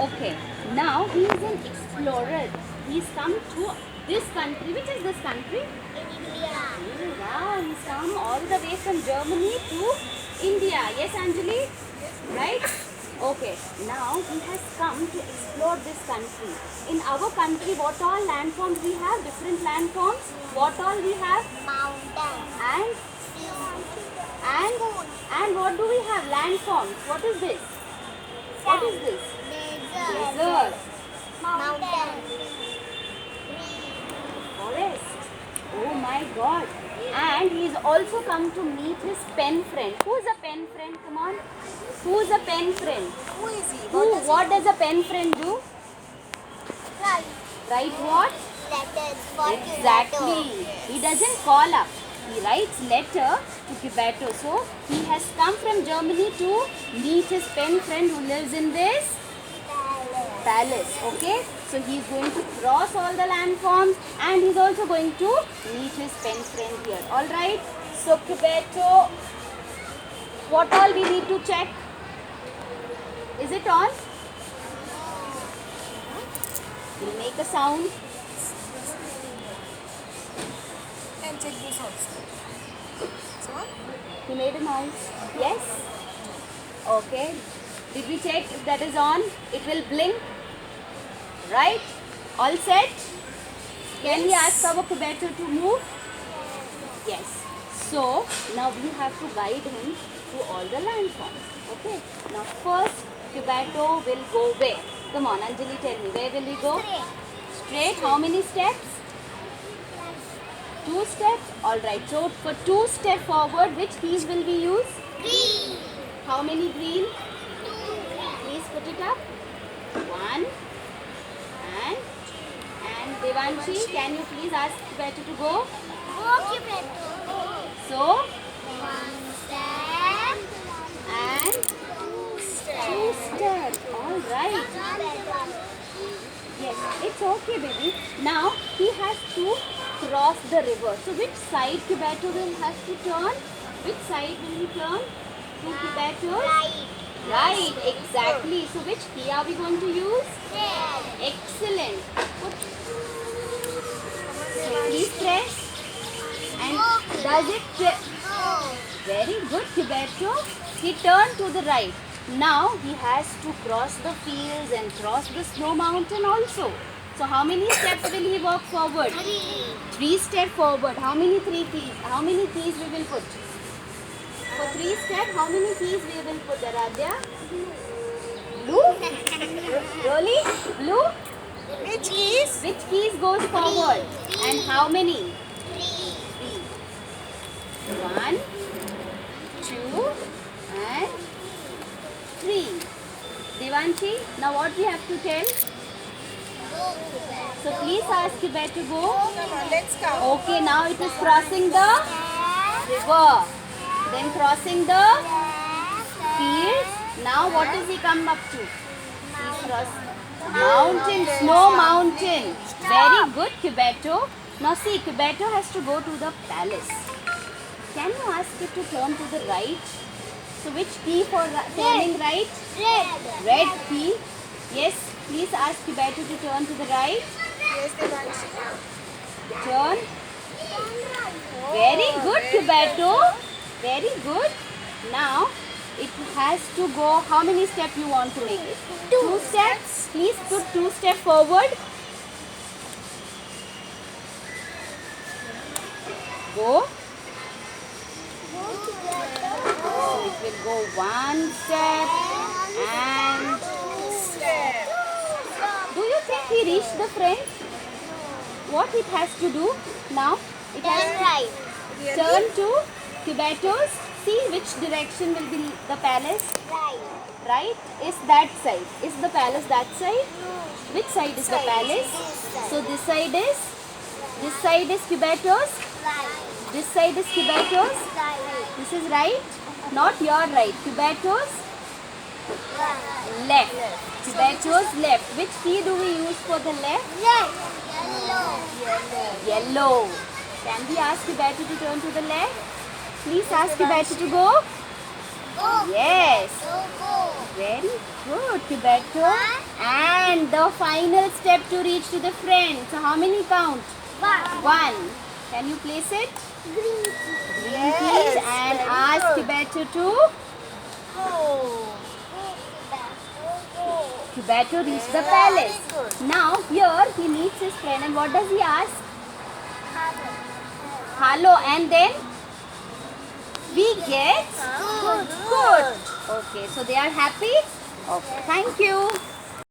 Okay, now he is an explorer. He's come to this country. Which is this country? India. Wow, he's come all the way from Germany to India. Yes, Anjali? Right? Okay, now he has come to explore this country. In our country, what all landforms we have? Different landforms. What all we have? Mountain. And what do we have? Landforms. What is this? What is this? Desert. Mountain. Forest. Oh my God. And he's also come to meet his pen friend. Who's a pen friend? Come on. Who's a pen friend? Who is he? What does a pen friend do? Right. Write what? Letters for Exactly. He doesn't call up. He writes letter to Kibeto. So he has come from Germany to meet his pen friend who lives in this palace. Okay, so he's going to cross all the landforms and he's also going to meet his pen friend here. All right, so Kibeto, what all we need to check? Is it on? We'll make a sound. And check this also. So, He made a noise. Yes. Okay. Did we check if that is on? It will blink. Right? All set? Can we ask our Kibeto to move? Yes. So, now we have to guide him through all the landforms. Okay. Now first, Kibeto will go where? Come on, Anjali, tell me. Where will he go? Straight. How many steps? 2 steps? Alright. So, for 2 steps forward, which keys will we use? Green. How many green? Please put it up. 1 and Devanshi, can you please ask Kibeto to go? Okay, Beto. So, 1 step. and 2 steps. Alright. Yes, it's okay, baby. Now, he has to cross the river. So, which side Kibeto will have to turn? Which side will he turn? To Kibeto? Right. Right, exactly. So, which key are we going to use? Red. Excellent. Please press. And does it press? Oh. Very good, Kibeto. He turned to the right. Now he has to cross the fields and cross the snow mountain also. So how many steps will he walk forward? 3. 3 steps forward. How many keys? How many keys we will put? For 3 steps, how many keys we will put, Aradhya? Blue? Really? Blue? which keys? Which keys goes forward? And how many? 3. 1, 2 and 3. Devanshi, now what we have to tell? So please ask Kibeto to go. Come on, let's count. Okay, now it is crossing the river. Then crossing the fields. Now what does he come up to? He crossed mountain, snow mountain. Very good, Kibeto. Now see, Kibeto has to go to the palace. Can you ask it to turn to the right? So which key for turning right? Red. Red key. Yes, please ask Kibeto to turn to the right. Yes, Devanshi. Turn. Very good, Kibeto. Very good. Now, it has to go. How many steps you want to make it? 2 steps. Please put 2 steps forward. Go. So it will go 1 step and. Step. Do you think he reached the front? What it has to do now? It has Turn to right. Really? turn to Kibeto's. See which direction will be the palace. Right. Right? Is that side? Is the palace that side? Which side is the palace? So this side is Kibeto's. Right. This side is Kibeto's. Right. This is right. Not your right. Kibeto's Right. left. Kibeto's left. Which key do we use for the left? Red. Yellow. Yellow. Can we ask Kibeto to turn to the left? Please ask Kibeto to go. Go. Yes. Go. Very good. Good, Tibeto. And the final step to reach to the friend. So how many count? One. Can you place it? Yes, Please, and very ask good. Tibeto to Oh, Tibeto reach the Very palace. good. Now here he meets his friend, and what does he ask? Hello, and then we get good. good. Okay, so they are happy. Okay, thank you.